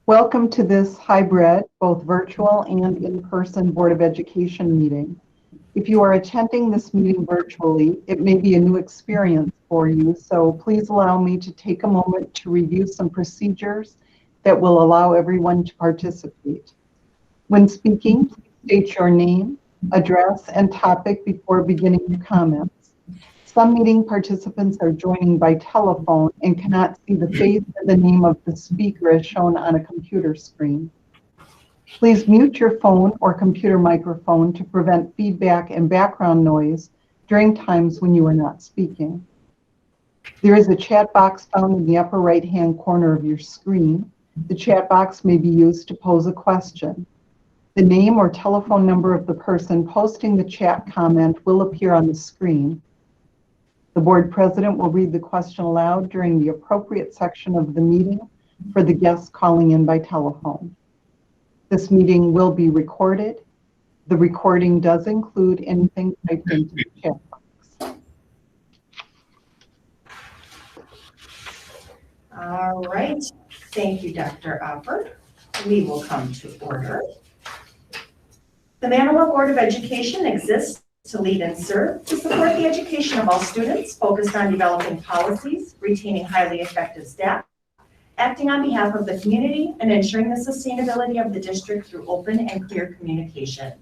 Welcome to this hybrid, both virtual and in-person Board of Education meeting. If you are attending this meeting virtually, it may be a new experience for you, so please allow me to take a moment to review some procedures that will allow everyone to participate. When speaking, please state your name, address, and topic before beginning your comments. Some meeting participants are joining by telephone and cannot see the face or the name of the speaker as shown on a computer screen. Please mute your phone or computer microphone to prevent feedback and background noise during times when you are not speaking. There is a chat box found in the upper right-hand corner of your screen. The chat box may be used to pose a question. The name or telephone number of the person posting the chat comment will appear on the screen. The board president will read the question aloud during the appropriate section of the meeting for the guests calling in by telephone. This meeting will be recorded. The recording does include anything typed into the chat box. All right, thank you, Dr. Opper. We will come to order. The Manawha Board of Education exists to lead and serve, to support the education of all students, focused on developing policies, retaining highly effective staff, acting on behalf of the community, and ensuring the sustainability of the district through open and clear communication.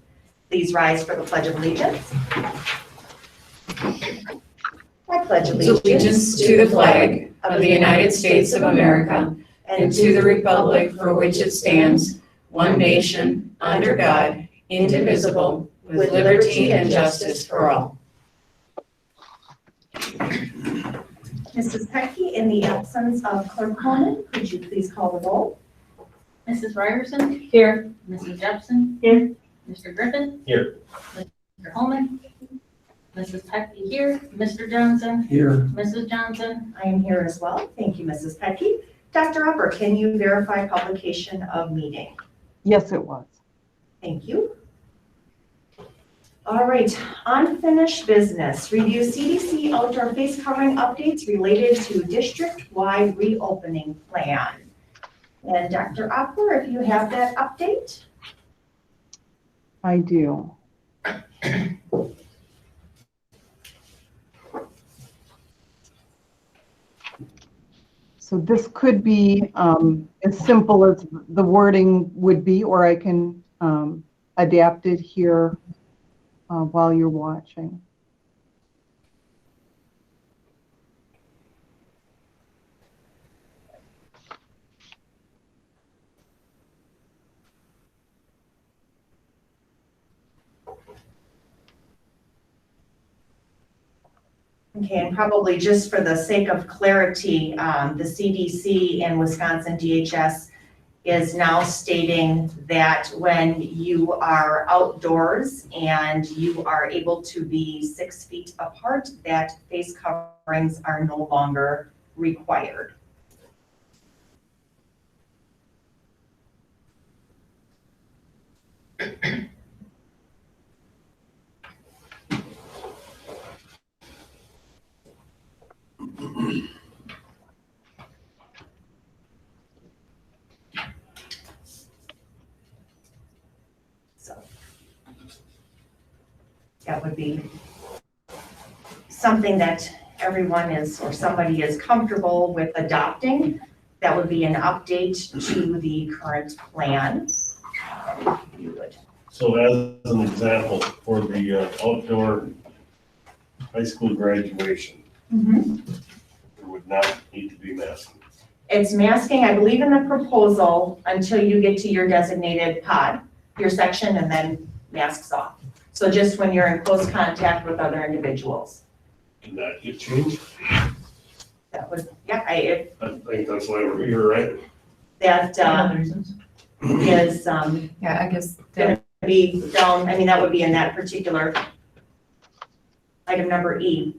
Please rise for the Pledge of Allegiance. I pledge allegiance to the flag of the United States of America and to the republic for which it stands, one nation, under God, indivisible, with liberty and justice for all. Mrs. Pecky, in the absence of Clerk Conan, could you please call the roll? Mrs. Ryerson? Here. Mrs. Jepson? Here. Mr. Griffin? Here. Mr. Holman? Mrs. Pecky here. Mr. Johnson? Here. Mrs. Johnson? I am here as well. Thank you, Mrs. Pecky. Dr. Upper, can you verify publication of meeting? Yes, it was. Thank you. All right, unfinished business. Review CDC outdoor face covering updates related to district-wide reopening plan. And Dr. Upper, if you have that update. I do. So this could be as simple as the wording would be, or I can adapt it here while you're watching. Okay, and probably just for the sake of clarity, the CDC and Wisconsin DHS is now stating that when you are outdoors and you are able to be 6 feet apart, that face coverings are no longer required. So that would be something that everyone is, or somebody is comfortable with adopting. That would be an update to the current plan. You would. So as an example, for the outdoor high school graduation, there would not need to be masking. It's masking, I believe, in the proposal until you get to your designated pod, your section, and then masks off. So just when you're in close contact with other individuals. Can that get changed? That would, yeah, I think that's why we're here, right? that is Yeah, I guess gonna be down, I mean, that would be in that particular item number E.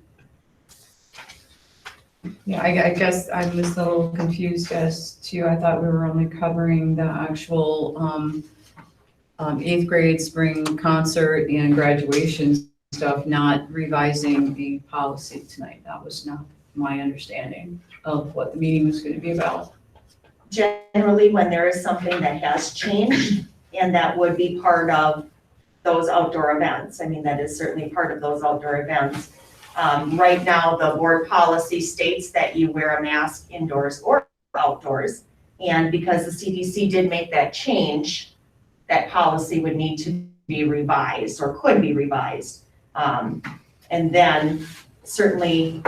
Yeah, I guess I was a little confused as to, I thought we were only covering the actual eighth grade spring concert and graduation stuff, not revising the policy tonight. That was not my understanding of what the meeting was going to be about. Generally, when there is something that has changed, and that would be part of those outdoor events. I mean, that is certainly part of those outdoor events. Right now, the board policy states that you wear a mask indoors or outdoors. And because the CDC did make that change, that policy would need to be revised or could be revised. And then certainly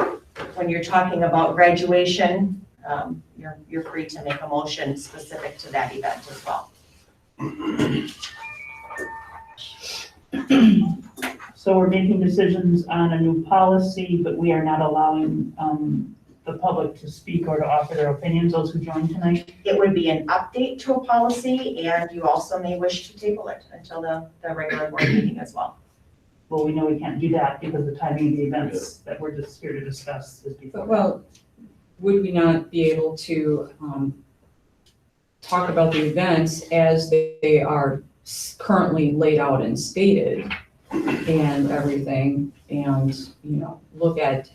when you're talking about graduation, you're free to make a motion specific to that event as well. So we're making decisions on a new policy, but we are not allowing the public to speak or to offer their opinions, those who joined tonight? It would be an update to a policy, and you also may wish to table it until the regular board meeting as well. Well, we know we can't do that because the timing of the events that we're just here to discuss is before. Well, would we not be able to talk about the events as they are currently laid out and stated and everything, and, look at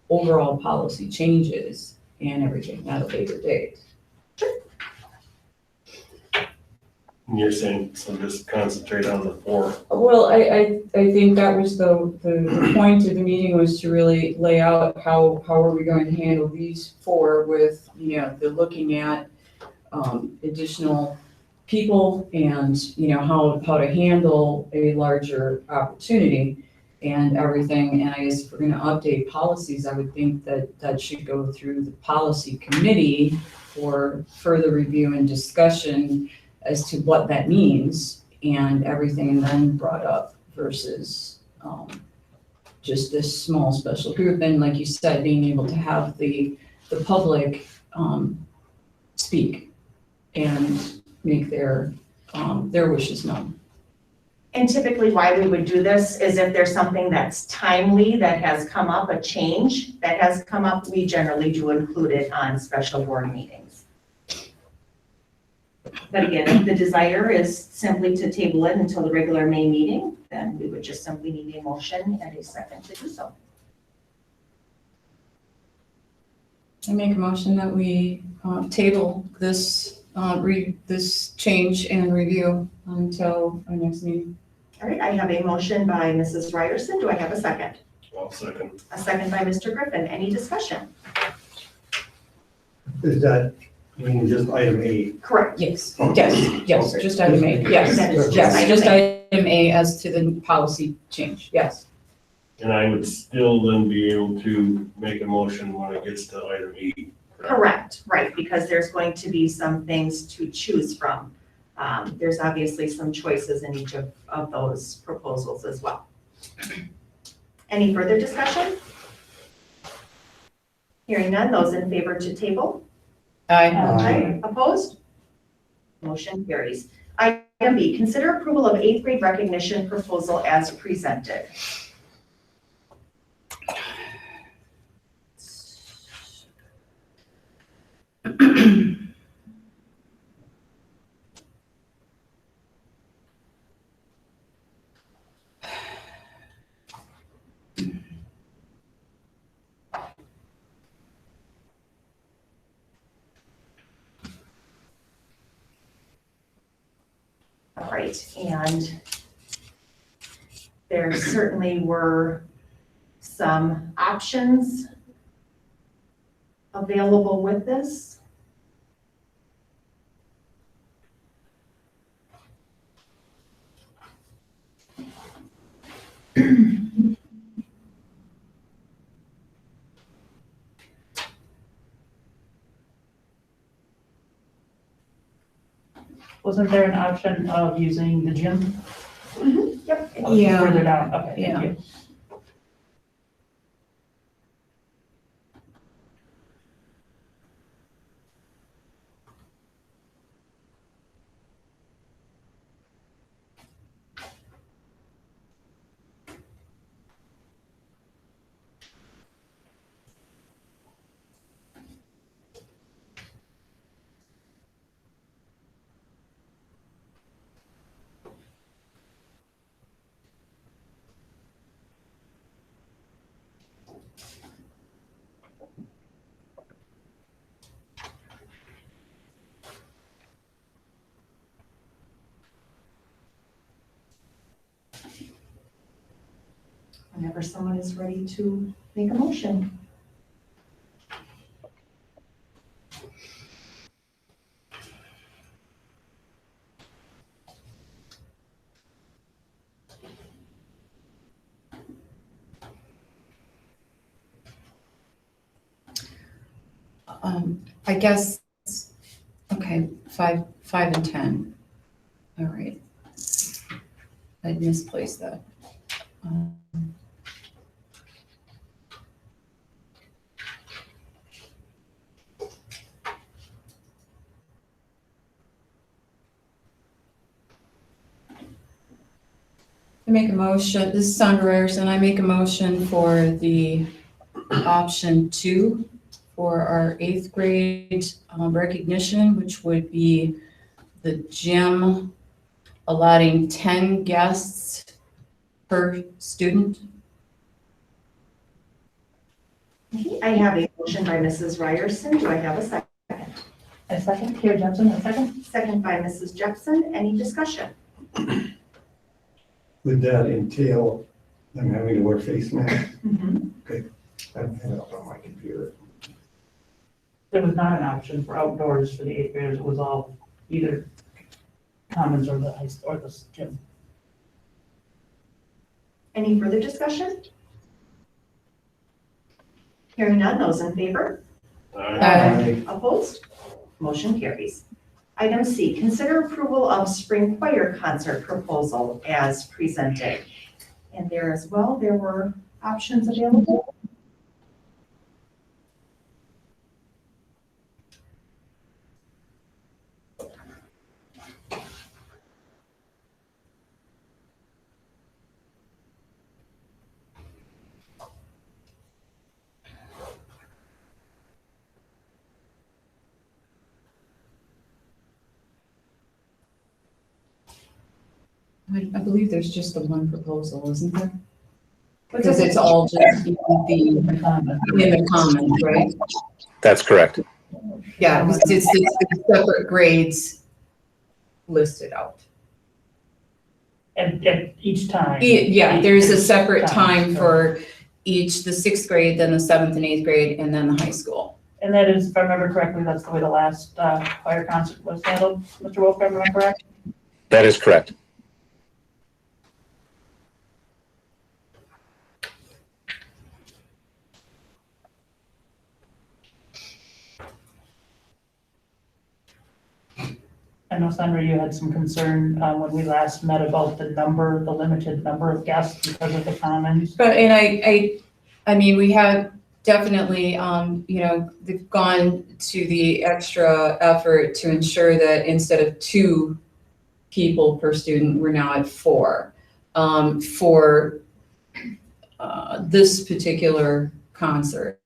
overall policy changes and everything at a later date? And you're saying, so just concentrate on the 4. Well, I think that was the point of the meeting, was to really lay out how are we going to handle these 4 with, the looking at additional people and, how to handle a larger opportunity and everything. And I guess if we're going to update policies, I would think that should go through the policy committee for further review and discussion as to what that means and everything, and then brought up versus just this small special group. And like you said, being able to have the public speak and make their wishes known. And typically why we would do this is if there's something that's timely that has come up, a change that has come up, we generally do include it on special board meetings. But again, if the desire is simply to table it until the regular May meeting, then we would just simply need a motion and a second to do so. I make a motion that we table this this change and review until our next meeting. All right, I have a motion by Mrs. Ryerson. Do I have a second? I'll second. A second by Mr. Griffin. Any discussion? Is that, you mean just item 8? Correct. Yes, Okay. yes, Okay. just item A, yes, That is yes, just item item A as to the policy change, yes. And I would still then be able to make a motion when it gets to item E. Correct, right, because there's going to be some things to choose from. There's obviously some choices in each of those proposals as well. Any further discussion? Hearing none, those in favor to table? Aye. Opposed? Motion carries. Item B, consider approval of 8th grade recognition proposal as presented. All right, and there certainly were some options available with this. Wasn't there an option of using the gym? Yep. Yeah. Further down, okay, Yeah. thank you. Whenever someone is ready to make a motion. I guess, okay, 5 and 10. All right. I misplaced that. Um, I make a motion, this is Sandra Ryerson, I make a motion for the option 2 for our 8th grade recognition, which would be the gym allotting 10 guests per student. Okay, I have a motion by Mrs. Ryerson. Do I have a second? A second, Carrie Johnson, a second. Second by Mrs. Jepson. Any discussion? Would that entail them having to wear face masks? Mhm. I don't have it up on my computer. There was not an option for outdoors for the 8th graders. It was all either commons or the high, or the gym. Any further discussion? Hearing none, those in favor? Aye. Opposed? Motion carries. Item C, consider approval of spring choir concert proposal as presented. And there as well, there were options available. I believe there's just the one proposal, isn't there? Because it's all just in the commons, right? That's correct. Yeah, it's the separate grades listed out. At each time. Yeah, there's a separate time for each, the 6th grade, then the 7th and 8th grade, and then the high school. And that is, if I remember correctly, that's the way the last choir concert was handled. Mr. Wolfgang, am I correct? That is correct. I know, Sandra, you had some concern when we last met about the limited number of guests because of the commons. But, and I mean, we have definitely, they've gone to the extra effort to ensure that instead of 2 people per student, we're now at 4. For this particular concert,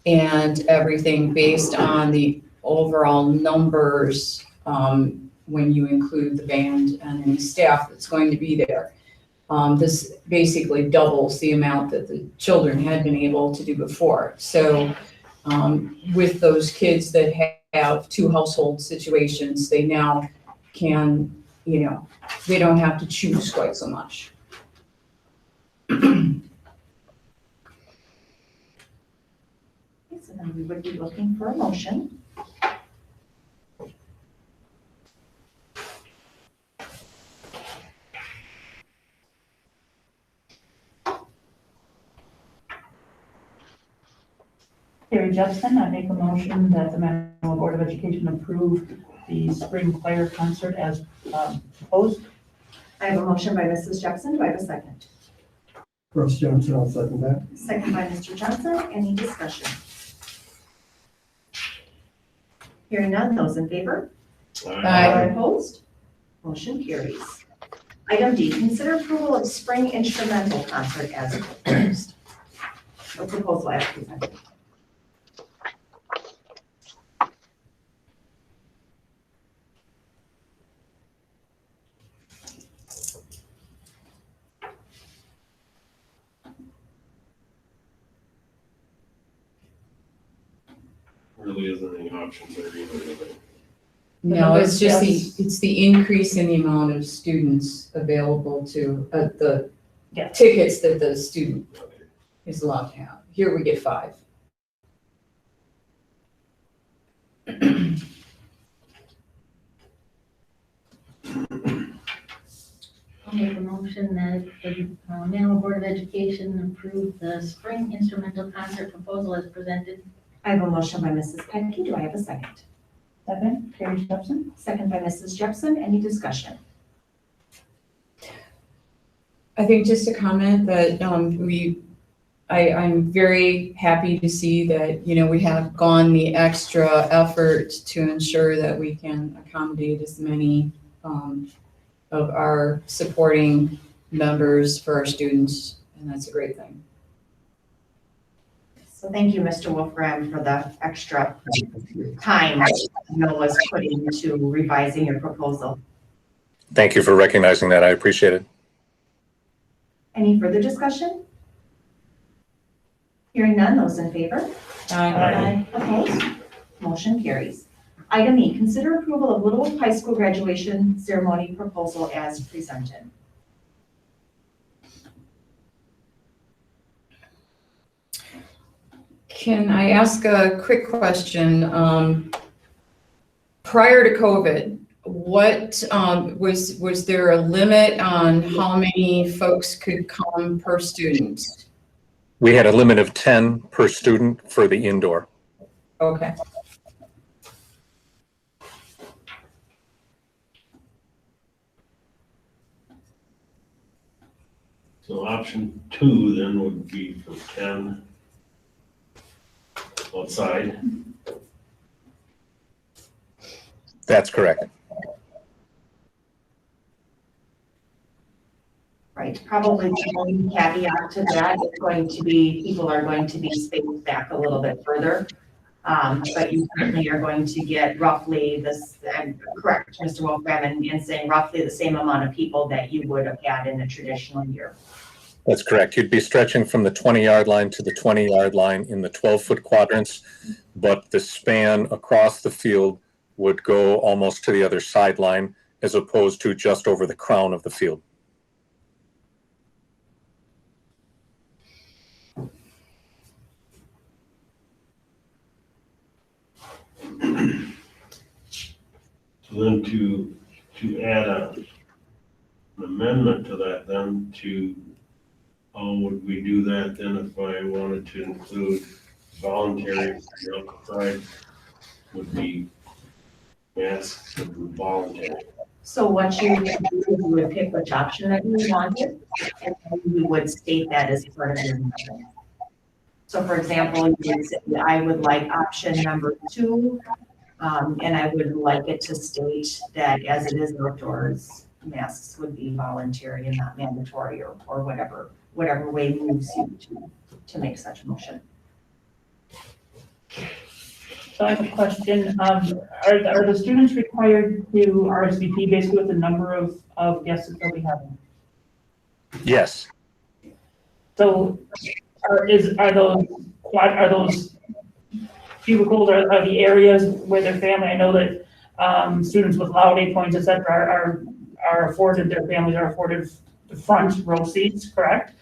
and everything based on the overall numbers when you include the band and any staff that's going to be there. This basically doubles the amount that the children had been able to do before. So with those kids that have 2 household situations, they now can, they don't have to choose quite so much. So then we would be looking for a motion. Carrie Jepson, I make a motion that the Manawha Board of Education approve the spring choir concert as proposed. I have a motion by Mrs. Jepson. Do I have a second? Russ Johnson, I'll second that. Second by Mr. Johnson. Any discussion? Hearing none, those in favor? Aye. Opposed? Motion carries. Item D, consider approval of spring instrumental concert as proposed. Or proposal as presented. Really isn't any options there either, is there? No, it's just Yes. it's the increase in the amount of students available to, the tickets that the student is allowed to have. Here we get 5. I'll make a motion that the Manawha Board of Education approve the spring instrumental concert proposal as presented. I have a motion by Mrs. Petke. Do I have a second? Second, Carrie Jepson. Second by Mrs. Jepson. Any discussion? I think just a comment that I'm very happy to see that, we have gone the extra effort to ensure that we can accommodate as many of our supporting members for our students, and that's a great thing. So thank you, Mr. Wolfram, for the extra time Bill was putting into revising your proposal. Thank you for recognizing that. I appreciate it. Any further discussion? Hearing none, those in favor? Aye. Opposed? Motion carries. Item E, consider approval of Little Oak High School graduation ceremony proposal as presented. Can I ask a quick question? Prior to COVID, what was there a limit on how many folks could come per student? We had a limit of 10 per student for the indoor. Okay. So option 2 then would be for 10 outside. That's correct. Right, probably the only caveat to that is going to be, people are going to be spaced back a little bit further. But you certainly are going to get roughly this, I'm correct, Mr. Wolfram, in saying roughly the same amount of people that you would have had in a traditional year. That's correct. You'd be stretching from the 20-yard line to the 20-yard line in the 12-foot quadrants, but the span across the field would go almost to the other sideline as opposed to just over the crown of the field. So then to add an amendment to that then to, how would we do that then if I wanted to include voluntary, the outside would be masks would be voluntary. So what you would do is you would pick which option that you wanted, and then you would state that as part of your amendment. So for example, you would say, I would like option number 2, and I would like it to state that as it is outdoors, masks would be voluntary and not mandatory or whatever way moves you to make such a motion. So I have a question. Are the students required to RSVP basically with the number of guests that they'll be having? Yes. So are those cubicles, are the areas where their family, I know that students with Laude points, et cetera, are afforded, their families are afforded the front row seats, correct?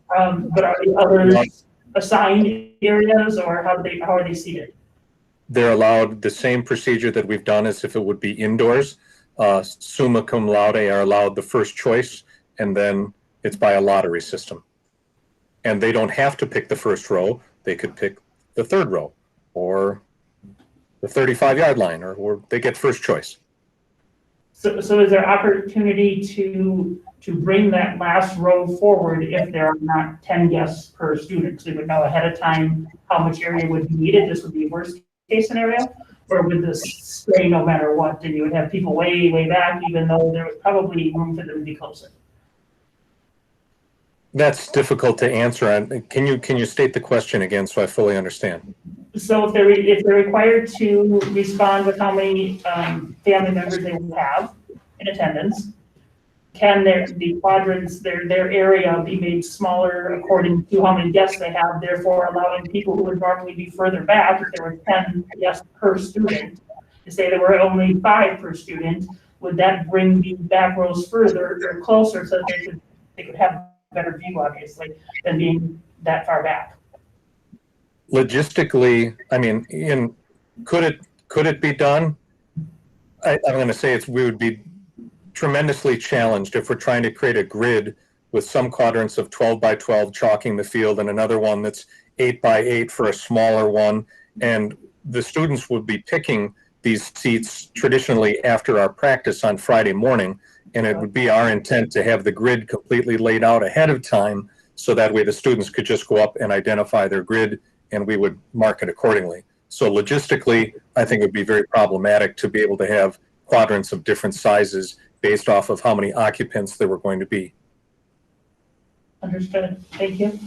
But are the others assigned areas, or how are they seated? They're allowed the same procedure that we've done as if it would be indoors. Summa cum laude are allowed the first choice, and then it's by a lottery system. And they don't have to pick the first row. They could pick the third row or the 35-yard line, or they get first choice. So is there opportunity to bring that last row forward if there are not 10 guests per student? So we would know ahead of time how much area would be needed. This would be a worst case scenario, or would this stay no matter what? And you would have people way, way back, even though there was probably room for them to be closer. That's difficult to answer. And can you state the question again so I fully understand? So if they're required to respond with how many family members they will have in attendance, can the quadrants, their area be made smaller according to how many guests they have, therefore allowing people who would normally be further back, if there were 10 guests per student, to say there were only 5 per student, would that bring the back rows further or closer so that they could have better view, obviously, than being that far back. Logistically, I mean, could it be done? I'm going to say we would be tremendously challenged if we're trying to create a grid with some quadrants of 12 by 12 chalking the field and another one that's 8 by 8 for a smaller one. And the students would be picking these seats traditionally after our practice on Friday morning. And it would be our intent to have the grid completely laid out ahead of time, so that way the students could just go up and identify their grid and we would mark it accordingly. So logistically, I think it would be very problematic to be able to have quadrants of different sizes based off of how many occupants there were going to be. Understood. Thank you.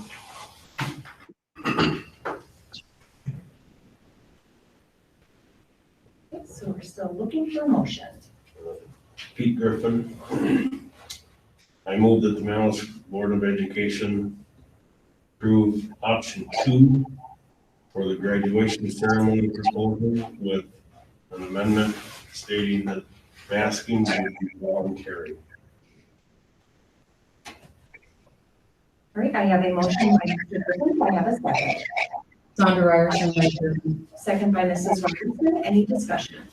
Okay, so we're still looking for a motion. Pete Griffin. I move that the Mounds Board of Education approve option 2 for the graduation ceremony proposal with an amendment stating that masking will be voluntary. All right, I have a motion by Mr. Griffin. Do I have a second? Sandra Ryerson. Second by Mrs. Robinson. Any discussion?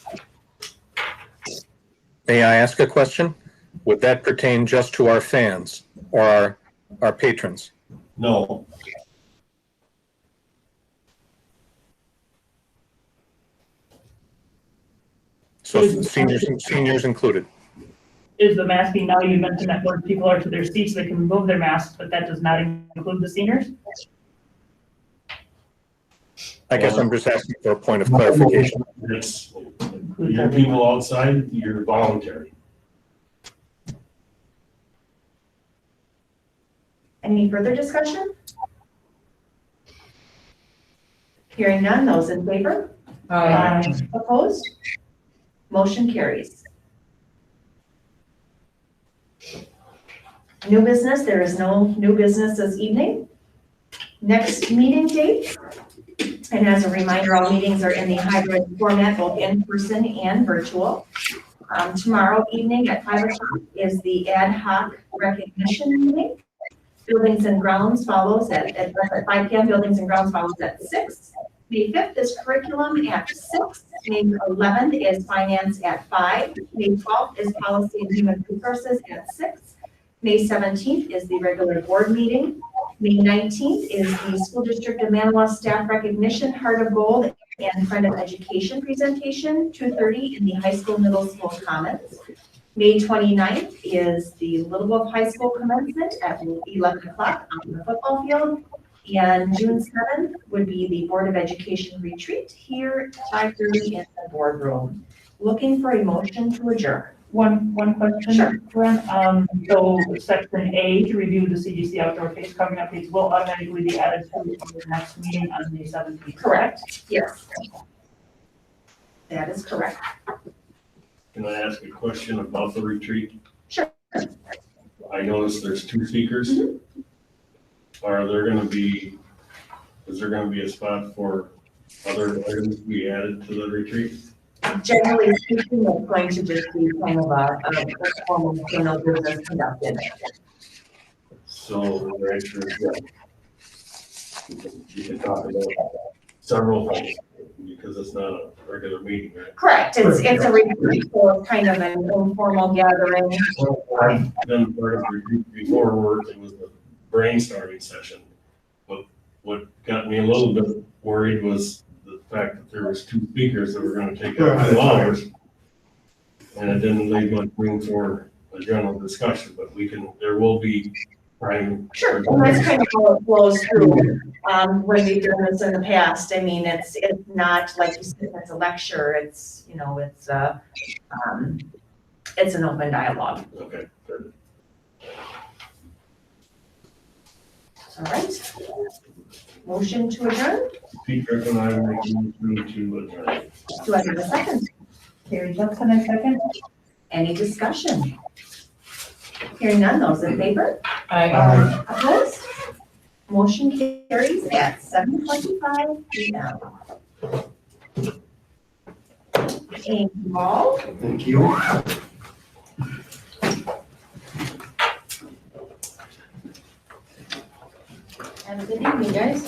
May I ask a question? Would that pertain just to our fans or our patrons? No, So seniors included. Is the masking, now you mentioned that once people are to their seats, they can remove their masks, but that does not include the seniors? I guess I'm just asking for a point of clarification. it's, your people outside, you're voluntary. Any further discussion? Hearing none, those in favor? Opposed? Motion carries. New business, there is no new business this evening. Next meeting date, and as a reminder, all meetings are in the hybrid format, both in person and virtual. Tomorrow evening at 5 o'clock is the ad hoc recognition meeting. Buildings and grounds follows at 5 p.m. Buildings and grounds follows at 6. May 5th is curriculum at 6. May 11th is finance at 5. May 12th is policy and human resources at 6. May 17th is the regular board meeting. May 19th is the School District of Manawa Staff Recognition Heart of Gold and Friend of Education presentation, 2:30 in the high school, middle school commons. May 29th is the Little Wolf High School commencement at 11 o'clock on the football field. And June 7th would be the Board of Education retreat here at 5:30 in the boardroom. Looking for a motion to adjourn. One question, Sure. Corinne. So section A, to review the CDC outdoor face covering updates, will automatically be added to the next meeting on May 17th. Correct. Yes. That is correct. Can I ask a question about the retreat? Sure. I noticed there's 2 speakers. Is there gonna be a spot for other items to be added to the retreat? Generally speaking, it's going to just be kind of a formal criminal business conducted. So the answer is yes. You can talk about several things because it's not a regular meeting, right? Correct. It's a retreat, so it's kind of an informal gathering. I've been part of the retreat before where it was a brainstorming session. But what got me a little bit worried was the fact that there was 2 speakers that were gonna take up 2 hours. And it didn't leave much room for a general discussion, but there will be time. Sure, and that's kind of how it flows through, when we've done this in the past. I mean, it's not like you said, it's a lecture, it's, it's an open dialogue. Okay, good. All right. Motion to adjourn? Pete Griffin, I will make a motion to adjourn. Do I have a second? Carrie Jepson, I second. Any discussion? Hearing none, those in favor? Aye. Opposed? Motion carries at 7:25 p.m. Thank you all. Thank you. Have a good evening, guys.